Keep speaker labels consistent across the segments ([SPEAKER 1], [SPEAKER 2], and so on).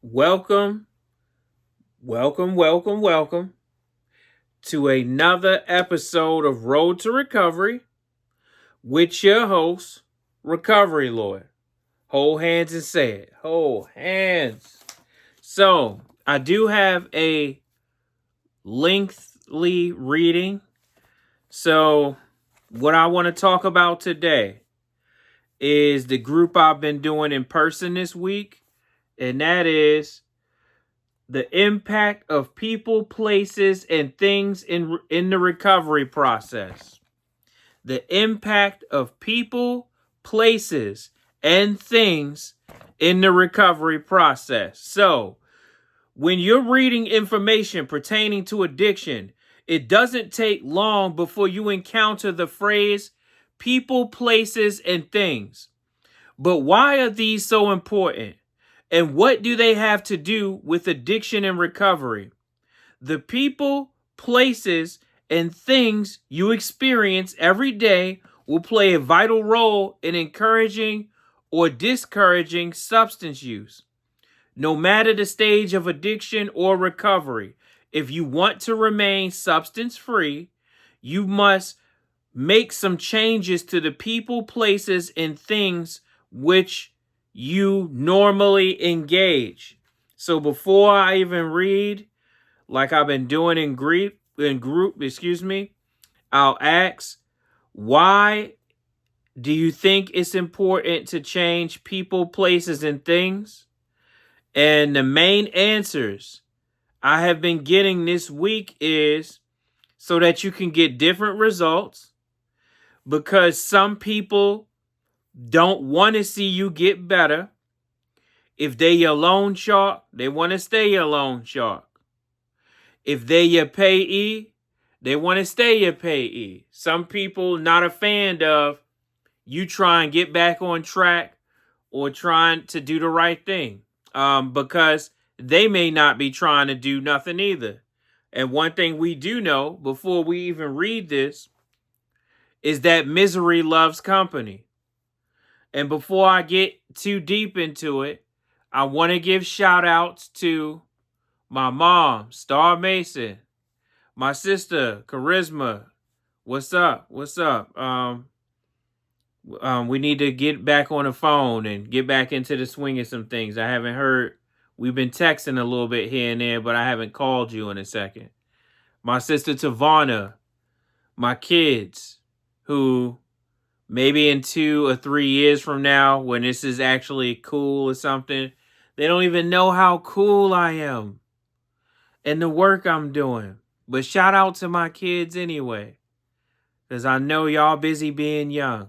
[SPEAKER 1] Welcome, welcome to another episode of Road to Recovery with your host, Recovery Lord. Hold hands and say it. Hold hands. So, I do have a lengthy reading. So, what I want to talk about today is the group I've been doing in person this week, and that is the impact of people, places, and things in the recovery process. The impact of people, places, and things in the recovery process. So, when you're reading information pertaining to addiction, it doesn't take long before you encounter the phrase people, places, and things. But why are these so important? And what do they have to do with addiction and recovery? The people, places, and things you experience every day will play a vital role in encouraging or discouraging substance use. No matter the stage of addiction or recovery, if you want to remain substance free, you must make some changes to the people, places, and things which you normally engage. So before I even read, like I've been doing in group, I'll ask, why do you think it's important to change people, places, and things? And the main answers I have been getting this week is so that you can get different results, because some people don't want to see you get better. If they your loan shark, they want to stay your loan shark. If they your payee, they want to stay your payee. Some people not a fan of you try and get back on track or trying to do the right thing, because they may not be trying to do nothing either. And one thing we do know before we even read this is that misery loves company. And before I get too deep into it, I want to give shout outs to my mom, Star Mason, my sister, Charisma. What's up? What's up? We need to get back on the phone and get back into the swing of some things. I haven't heard. We've been texting a little bit here and there, but I haven't called you in a second. My sister Tavana, my kids, who maybe in 2 or 3 years from now, when this is actually cool or something, they don't even know how cool I am and the work I'm doing. But shout out to my kids anyway, because I know y'all busy being young.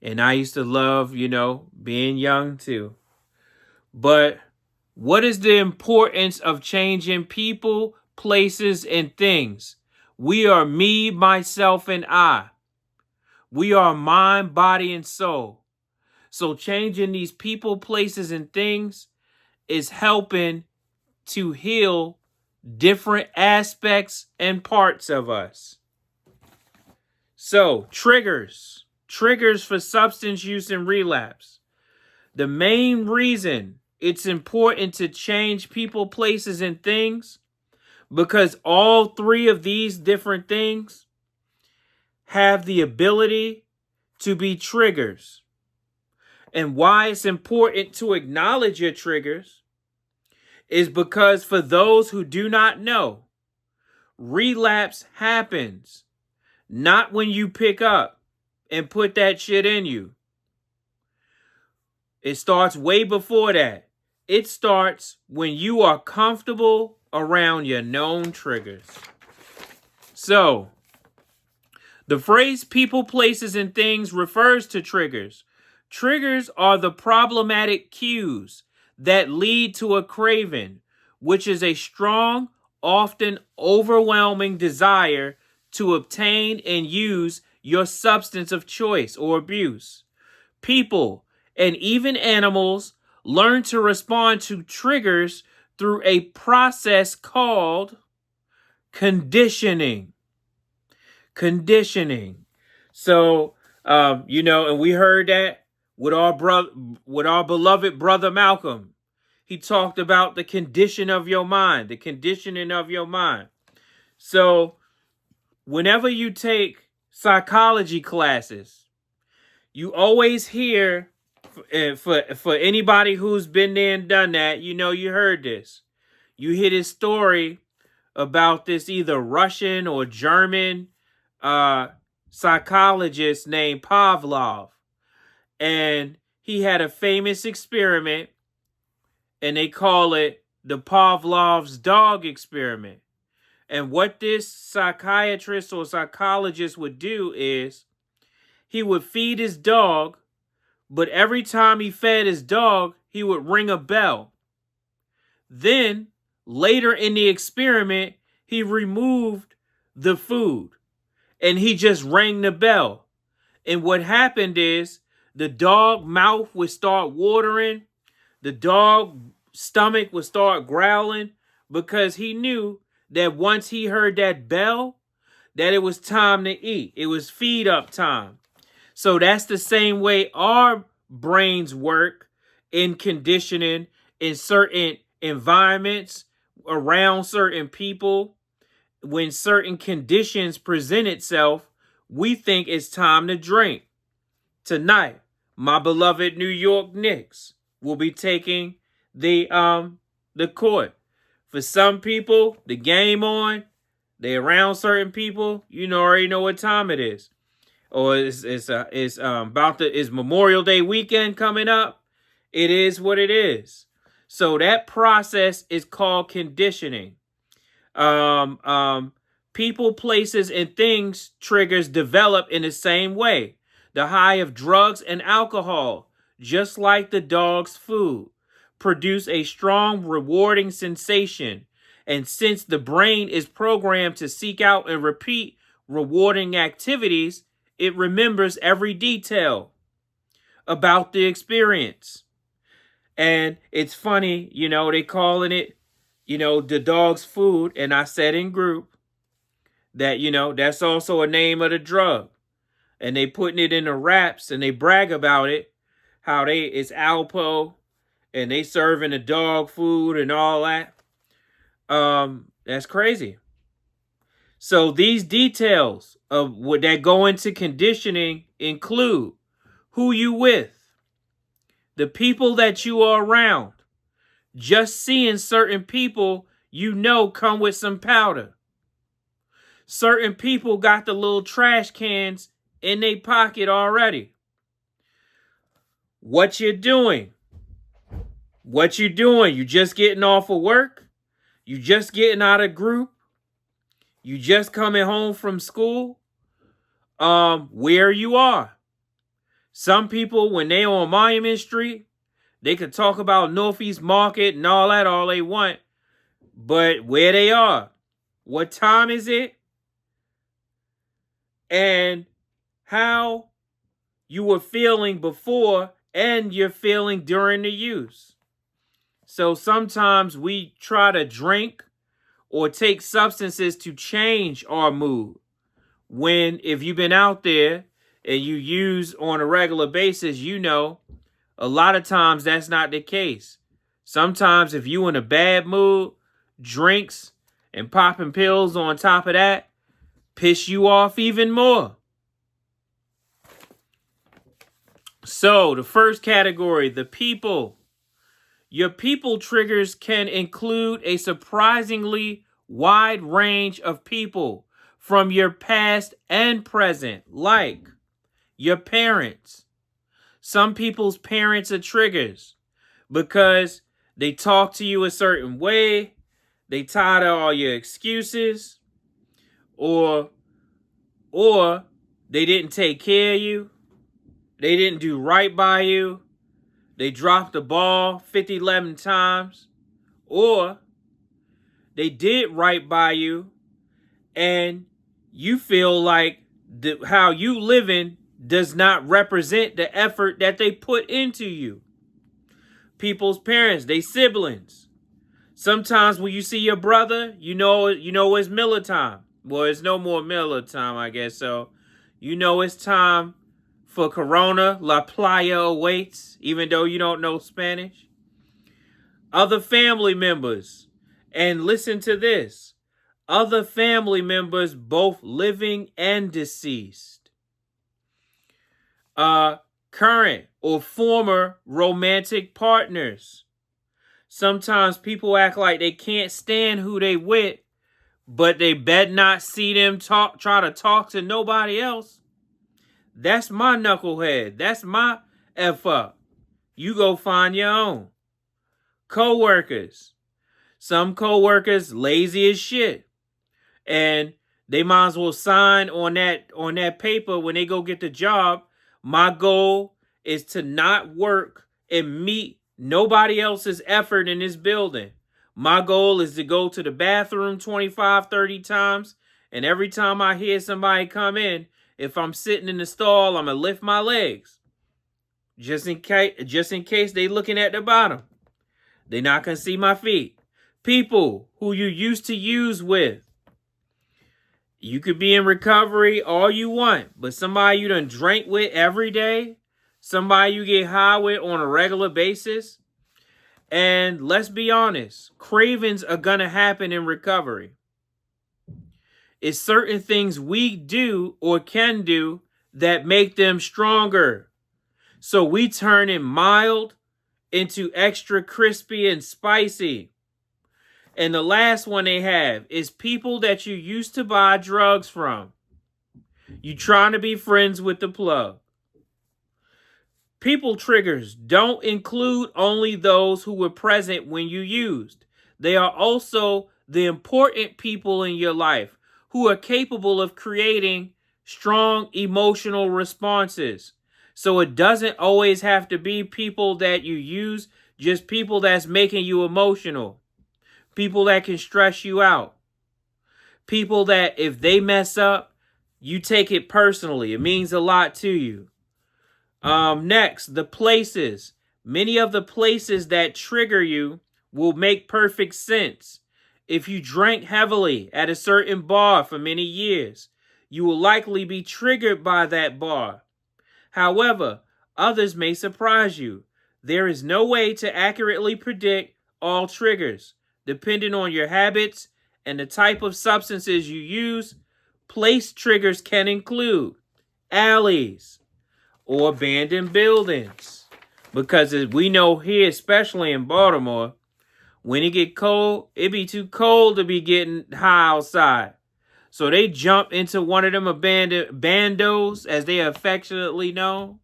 [SPEAKER 1] And I used to love, being young too. But what is the importance of changing people, places, and things? We are me, myself, and I. We are mind, body, and soul. So changing these people, places, and things is helping to heal different aspects and parts of us. So, triggers for substance use and relapse. The main reason it's important to change people, places, and things, because all three of these different things have the ability to be triggers. And why it's important to acknowledge your triggers is because for those who do not know, relapse happens not when you pick up and put that shit in you. It starts way before that. It starts when you are comfortable around your known triggers. So, the phrase people, places, and things refers to triggers. Triggers are the problematic cues that lead to a craving, which is a strong, often overwhelming desire to obtain and use your substance of choice or abuse. People, and even animals, learn to respond to triggers through a process called conditioning. So, and we heard that with our beloved brother Malcolm. he talked about the condition of your mind, the conditioning of your mind. So whenever you take psychology classes, you always hear, for anybody who's been there and done that, you know, you heard this. You hear this story about this either Russian or German psychologist named Pavlov. And he had a famous experiment, and they call it the Pavlov's dog experiment. And what this psychiatrist or psychologist would do is he would feed his dog, but every time he fed his dog, he would ring a bell. Then, later in the experiment, he removed the food and he just rang the bell. And what happened is the dog mouth would start watering, the dog stomach would start growling, because he knew that once he heard that bell, that it was time to eat. It was feed up time. So that's the same way our brains work in conditioning in certain environments, around certain people. When certain conditions present itself, we think it's time to drink. Tonight, my beloved New York Knicks will be taking the court. For some people, the game on, they around certain people, you know, already know what time it is. Or it's Memorial Day weekend coming up. It is what it is. So that process is called conditioning. People, places, and things triggers develop in the same way. The high of drugs and alcohol, just like the dog's food, produce a strong, rewarding sensation. And since the brain is programmed to seek out and repeat rewarding activities, it remembers every detail about the experience. And it's funny, you know, they calling it, you know, the dog's food. And I said in group that, you know, that's also a name of the drug. And they putting it in the wraps and they brag about it, how it's Alpo and they serving the dog food and all that. That's crazy. So these details of what that go into conditioning include who you with, the people that you are around. Just seeing certain people, you know, come with some powder. Certain people got the little trash cans in their pocket already. What you doing? What you doing? You just getting off of work? You just getting out of group? You just coming home from school? Where you are. Some people, when they on Monument Street, they could talk about Northeast Market and all that all they want. But where they are, what time is it, and how you were feeling before and you're feeling during the use. So sometimes we try to drink or take substances to change our mood. When, if you've been out there and you use on a regular basis, you know, a lot of times that's not the case. Sometimes if you in a bad mood, drinks and popping pills on top of that piss you off even more. So the first category, the people. Your people triggers can include a surprisingly wide range of people from your past and present, like your parents. Some people's parents are triggers because they talk to you a certain way, they tired of all your excuses, or they didn't take care of you, they didn't do right by you, they dropped the ball 11 times, or they did right by you and you feel like how you living does not represent the effort that they put into you. People's parents, they siblings. Sometimes when you see your brother, you know it's Miller time. Well, it's no more Miller time, I guess. So, you know it's time for Corona. La Playa awaits, even though you don't know Spanish. Other family members, and listen to this, other family members, both living and deceased. Current or former romantic partners. Sometimes people act like they can't stand who they with, but they bet not see them try to talk to nobody else. That's my knucklehead. That's my F up. You go find your own. Co-workers. Some co-workers lazy as shit. And they might as well sign on that paper when they go get the job. My goal is to not work and meet nobody else's effort in this building. My goal is to go to the bathroom 25, 30 times. And every time I hear somebody come in, if I'm sitting in the stall, I'm going to lift my legs. Just in case they looking at the bottom. They're not going to see my feet. People who you used to use with. You could be in recovery all you want, but somebody you done drank with every day, somebody you get high with on a regular basis, and let's be honest, cravings are going to happen in recovery. It's certain things we do or can do that make them stronger. So we turn it mild into extra crispy and spicy. And the last one they have is people that you used to buy drugs from. You trying to be friends with the plug. People triggers don't include only those who were present when you used. They are also the important people in your life who are capable of creating strong emotional responses. So it doesn't always have to be people that you use, just people that's making you emotional. People that can stress you out. People that if they mess up, you take it personally. It means a lot to you. Next, the places. Many of the places that trigger you will make perfect sense. If you drank heavily at a certain bar for many years, you will likely be triggered by that bar. However, others may surprise you. There is no way to accurately predict all triggers. Depending on your habits and the type of substances you use, place triggers can include alleys or abandoned buildings. Because as we know here, especially in Baltimore, when it get cold, it be too cold to be getting high outside. So they jump into one of them abandoned bandos, as they are affectionately known.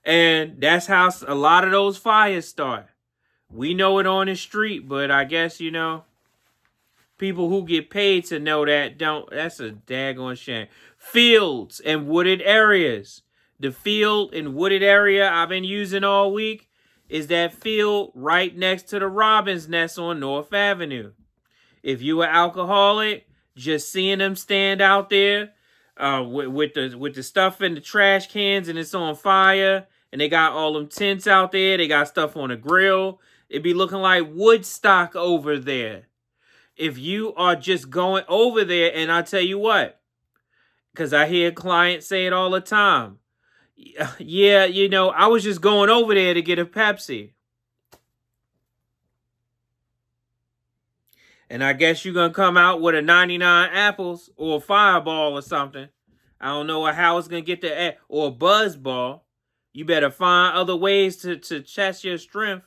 [SPEAKER 1] And that's how a lot of those fires start. We know it on the street, but I guess, people who get paid to know that don't. That's a daggone shame. Fields and wooded areas. The field and wooded area I've been using all week is that field right next to the Robin's Nest on North Avenue. If you are alcoholic, just seeing them stand out there with the stuff in the trash cans and it's on fire, and they got all them tents out there, they got stuff on the grill. It'd be looking like Woodstock over there. If you are just going over there, and I tell you what, because I hear clients say it all the time. Yeah, I was just going over there to get a Pepsi. And I guess you're going to come out with a 99 apples or a Fireball or something. I don't know how it's going to get there. Or a Buzz Ball. You better find other ways to test your strength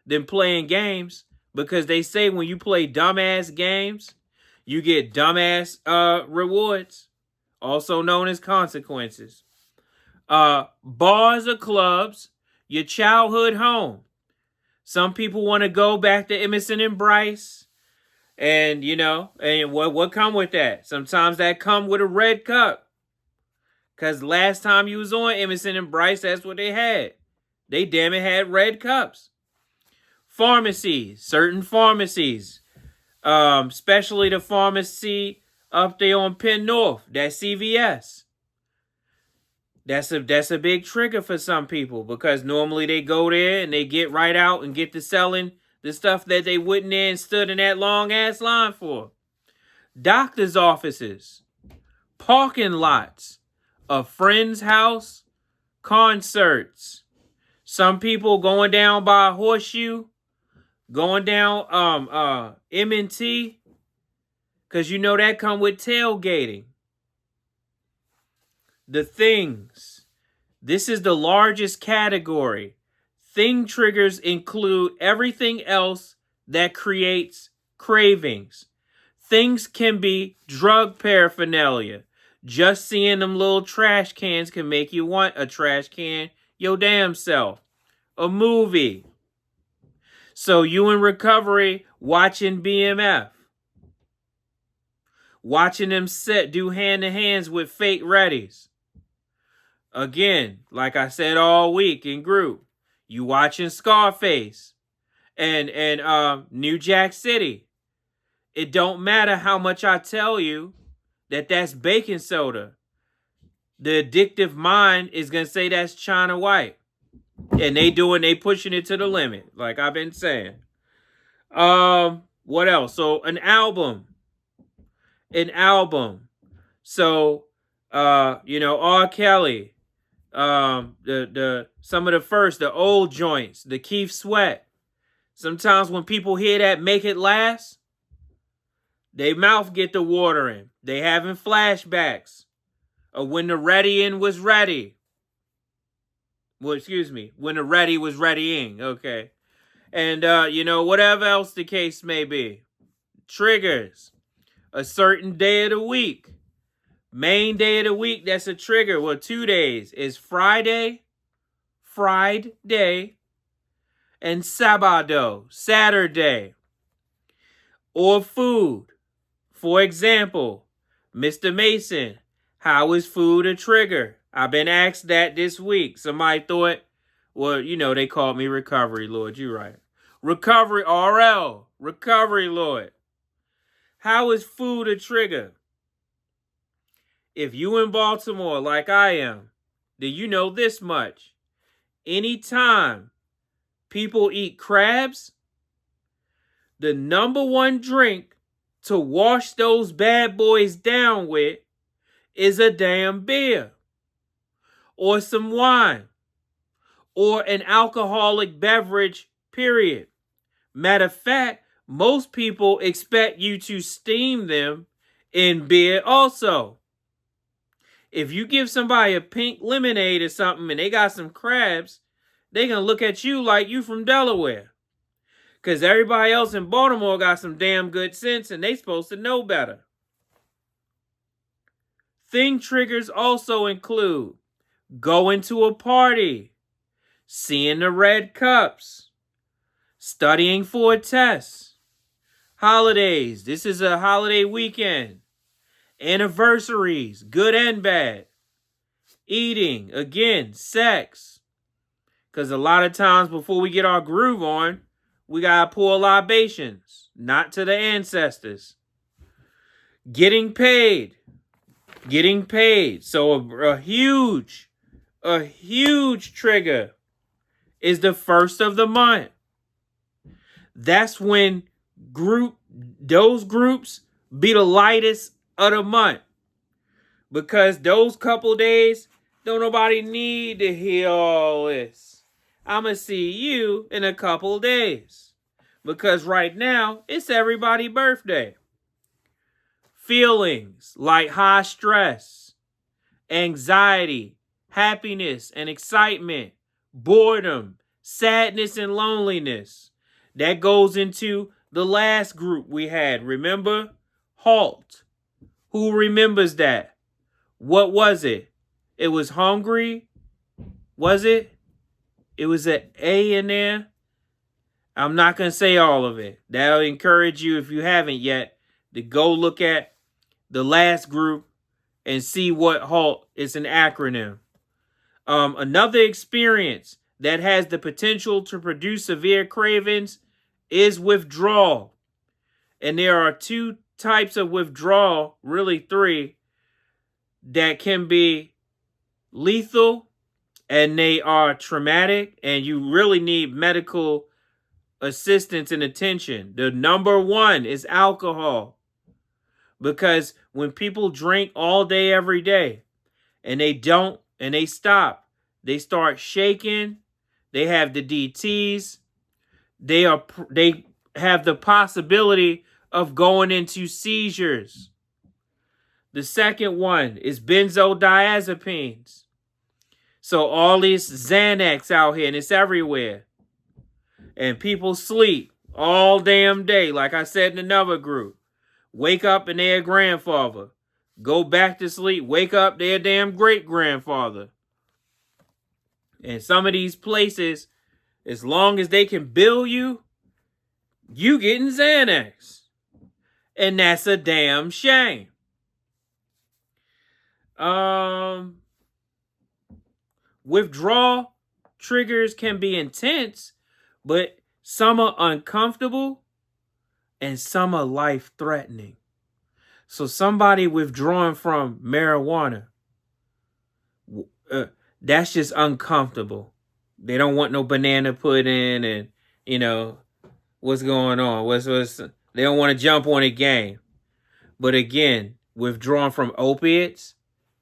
[SPEAKER 1] than playing games. Because they say when you play dumbass games, you get dumbass rewards. Also known as consequences. Bars or clubs, your childhood home. Some people want to go back to Emerson and Bryce. And, and what come with that? Sometimes that come with a red cup. Because last time you was on Emerson and Bryce, that's what they had. They damn it had red cups. Pharmacies, certain pharmacies. Especially the pharmacy up there on Penn North, that CVS. That's a big trigger for some people because normally they go there and they get right out and get to selling the stuff that they wouldn't have stood in that long-ass line for. Doctor's offices. Parking lots. A friend's house. Concerts. Some people going down by a horseshoe. Going down M&T, because you know that come with tailgating. The things. This is the largest category. Thing triggers include everything else that creates cravings. Things can be drug paraphernalia. Just seeing them little trash cans can make you want a trash can your damn self. A movie. So you in recovery watching BMF. Watching them do hand-to-hands with fake readies. Again, like I said all week in group, you watching Scarface and New Jack City. It don't matter how much I tell you that that's baking soda. The addictive mind is going to say that's China White. And they pushing it to the limit, like I've been saying. What else? So an album. So, R. Kelly, the some of the old joints, the Keith Sweat. Sometimes when people hear that Make It Last, they mouth get the watering. They having flashbacks of when the readying was ready. Well, excuse me, when the ready was readying. Okay. And, whatever else the case may be. Triggers. A certain day of the week. Main day of the week, that's a trigger. Well, 2 days is Friday, and Sabado, Saturday. Or food. For example, Mr. Mason, how is food a trigger? I've been asked that this week. Somebody thought, well, they called me Recovery Lord. You're right. Recovery RL. Recovery Lord. How is food a trigger? If you in Baltimore like I am, then you know this much. Anytime people eat crabs, the number one drink to wash those bad boys down with is a damn beer. Or some wine. Or an alcoholic beverage, period. Matter of fact, most people expect you to steam them in beer also. If you give somebody a pink lemonade or something and they got some crabs, they gonna look at you like you from Delaware. Because everybody else in Baltimore got some damn good sense and they supposed to know better. Thing triggers also include going to a party, seeing the red cups, studying for a test, holidays. This is a holiday weekend. Anniversaries, good and bad. Eating, again, sex. Because a lot of times before we get our groove on, we got to pour libations, not to the ancestors. Getting paid. So a huge trigger is the first of the month. That's when those groups be the lightest of the month. Because those couple days, don't nobody need to hear all this. I'ma see you in a couple days. Because right now, it's everybody's birthday. Feelings like high stress, anxiety, happiness and excitement, boredom, sadness and loneliness. That goes into the last group we had. Remember? HALT. Who remembers that? What was it? It was hungry. Was it? It was an A in there. I'm not going to say all of it. That'll encourage you, if you haven't yet, to go look at the last group and see what HALT is, an acronym. Another experience that has the potential to produce severe cravings is withdrawal. And there are 2 types of withdrawal, really 3, that can be lethal and they are traumatic and you really need medical assistance and attention. The number 1 is alcohol. Because when people drink all day, every day, and they stop, they start shaking, they have the DTs, they have the possibility of going into seizures. The second one is benzodiazepines. So all these Xanax out here, and it's everywhere. And people sleep all damn day, like I said in another group. Wake up and their grandfather. Go back to sleep, wake up their damn great-grandfather. And some of these places, as long as they can bill you, you getting Xanax. And that's a damn shame. Withdrawal triggers can be intense, but some are uncomfortable and some are life-threatening. So somebody withdrawing from marijuana, that's just uncomfortable. They don't want no banana pudding and, you know, what's going on? They don't want to jump on a game. But again, withdrawing from opiates,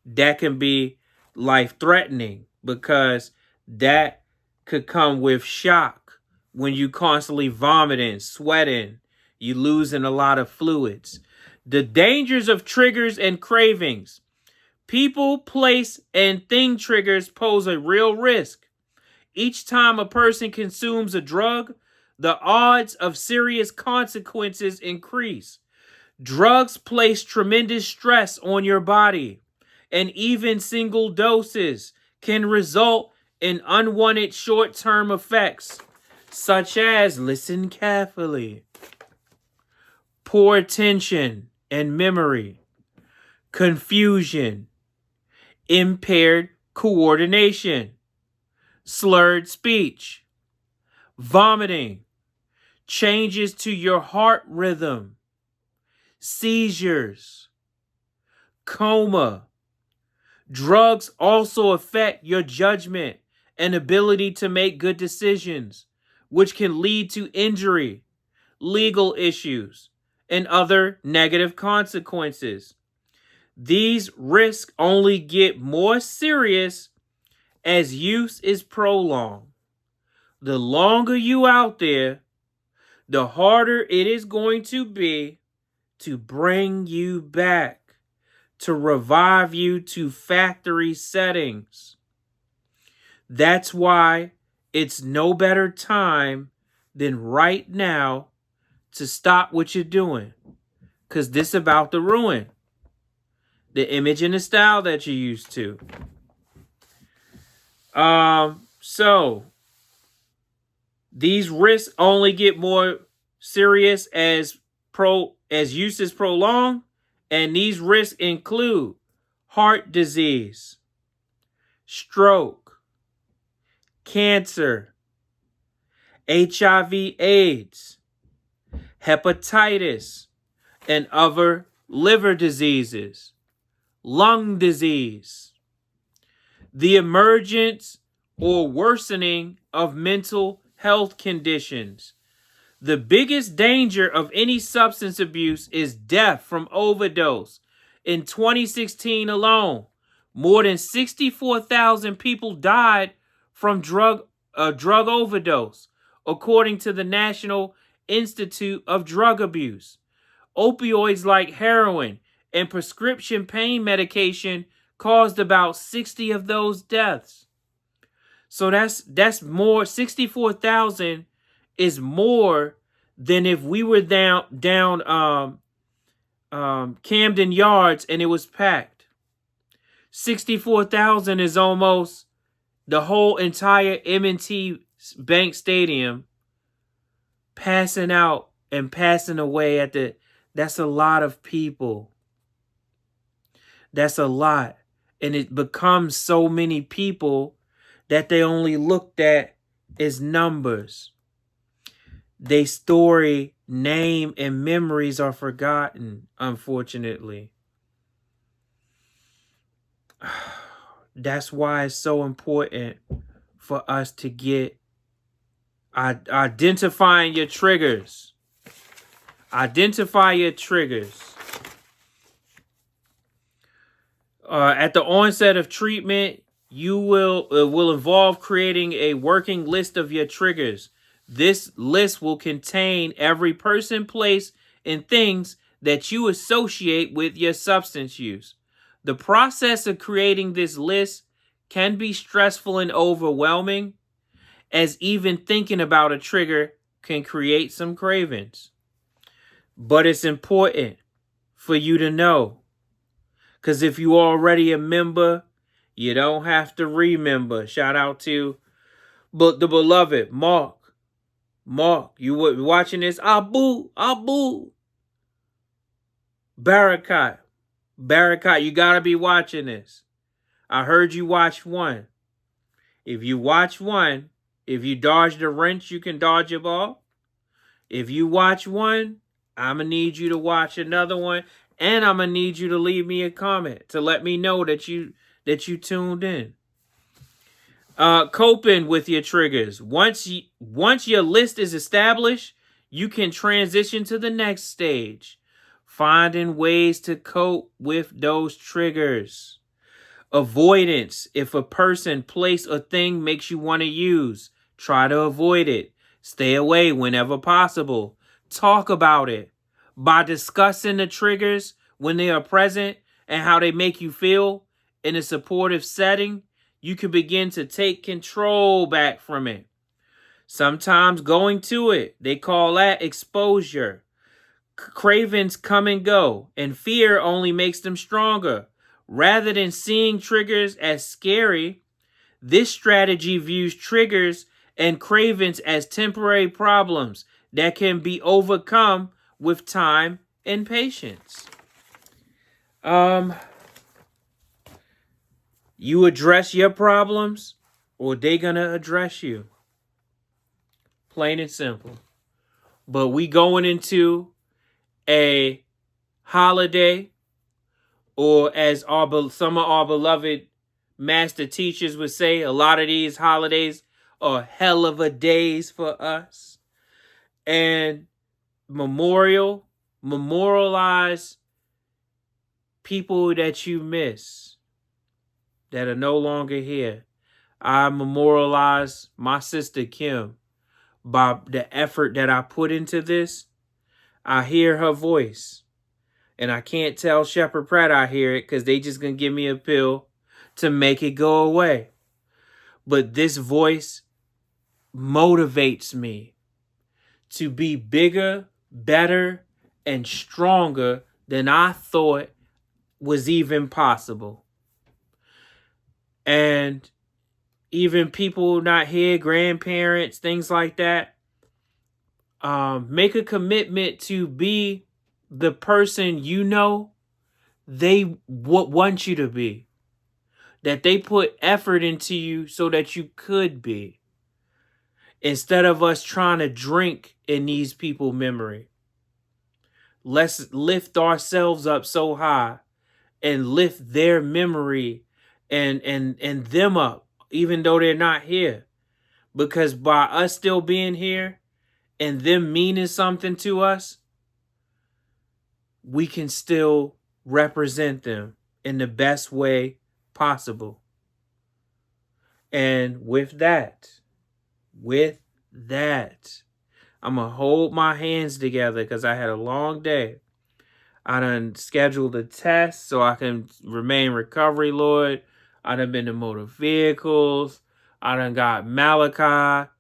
[SPEAKER 1] that can be life-threatening because that could come with shock when you constantly vomiting, sweating, you losing a lot of fluids. The dangers of triggers and cravings. People, place, and thing triggers pose a real risk. Each time a person consumes a drug, the odds of serious consequences increase. Drugs place tremendous stress on your body, and even single doses can result in unwanted short-term effects, such as, listen carefully, poor attention and memory, confusion, impaired coordination, slurred speech, vomiting, changes to your heart rhythm, seizures, coma. Drugs also affect your judgment and ability to make good decisions, which can lead to injury, legal issues, and other negative consequences. These risks only get more serious as use is prolonged. The longer you out there, the harder it is going to be to bring you back, to revive you to factory settings. That's why it's no better time than right now to stop what you're doing, because this is about to ruin the image and the style that you're used to. So these risks only get more serious as use is prolonged, and these risks include heart disease, stroke, cancer, HIV/AIDS, hepatitis, and other liver diseases, lung disease, the emergence or worsening of mental health conditions. The biggest danger of any substance abuse is death from overdose. In 2016 alone, more than 64,000 people died from drug overdose, according to the National Institute of Drug Abuse. Opioids like heroin and prescription pain medication caused about 60 of those deaths. So that's more. 64,000 is more than if we were down Camden Yards and it was packed. 64,000 is almost the whole entire M&T Bank Stadium passing out and passing away that's a lot of people. That's a lot. And it becomes so many people that they only looked at as numbers. Their story, name, and memories are forgotten, unfortunately. That's why it's so important for us to get identifying your triggers. Identify your triggers. At the onset of treatment, it will involve creating a working list of your triggers. This list will contain every person, place, and things that you associate with your substance use. The process of creating this list can be stressful and overwhelming, as even thinking about a trigger can create some cravings. But it's important for you to know, because if you already a member, you don't have to remember. Shout out to the beloved Mark. Mark, you were watching this? Abu. Barakat, you gotta be watching this. I heard you watch one. If you watch one, if you dodge the wrench, you can dodge a ball. If you watch one, I'm gonna need you to watch another one, and I'm gonna need you to leave me a comment to let me know that you tuned in. Coping with your triggers. Once your list is established, you can transition to the next stage, finding ways to cope with those triggers. Avoidance. If a person, place, or thing makes you want to use, try to avoid it. Stay away whenever possible. Talk about it. By discussing the triggers when they are present and how they make you feel in a supportive setting, you can begin to take control back from it. Sometimes going to it, they call that exposure. Cravings come and go, and fear only makes them stronger. Rather than seeing triggers as scary, this strategy views triggers and cravings as temporary problems that can be overcome with time and patience. You address your problems, or they gonna address you. Plain and simple. But we going into a holiday, or as some of our beloved master teachers would say, a lot of these holidays are hell of a days for us. And memorialize people that you miss, that are no longer here. I memorialize my sister Kim by the effort that I put into this. I hear her voice, and I can't tell Shepherd Pratt I hear it, because they just gonna give me a pill to make it go away. But this voice motivates me to be bigger, better, and stronger than I thought was even possible. And even people not here, grandparents, things like that, make a commitment to be the person they want you to be. That they put effort into you so that you could be. Instead of us trying to drink in these people's memory. Let's lift ourselves up so high and lift their memory and them up, even though they're not here. Because by us still being here and them meaning something to us, we can still represent them in the best way possible. And with that, I'm going to hold my hands together, because I had a long day. I done scheduled a test so I can remain recovery, Lord. I done been to motor vehicles. I done got Malachi,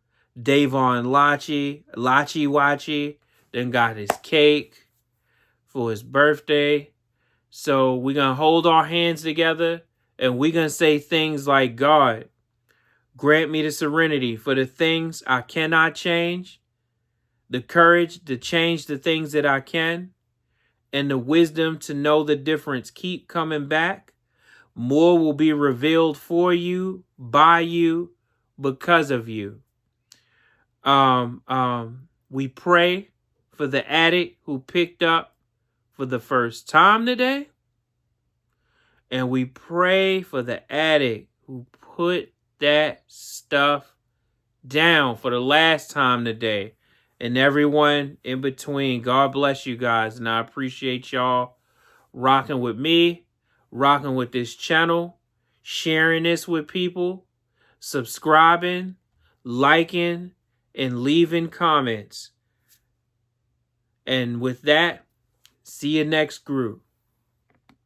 [SPEAKER 1] Davon Lachi Wachi, then got his cake for his birthday. So we're going to hold our hands together, and we're going to say things like, God, grant me the serenity for the things I cannot change, the courage to change the things that I can, and the wisdom to know the difference. Keep coming back. More will be revealed for you, by you, because of you. We pray for the addict who picked up for the first time today. And we pray for the addict who put that stuff down for the last time today. And everyone in between. God bless you guys. And I appreciate y'all rocking with me, rocking with this channel, sharing this with people, subscribing, liking, and leaving comments. And with that, see you next group.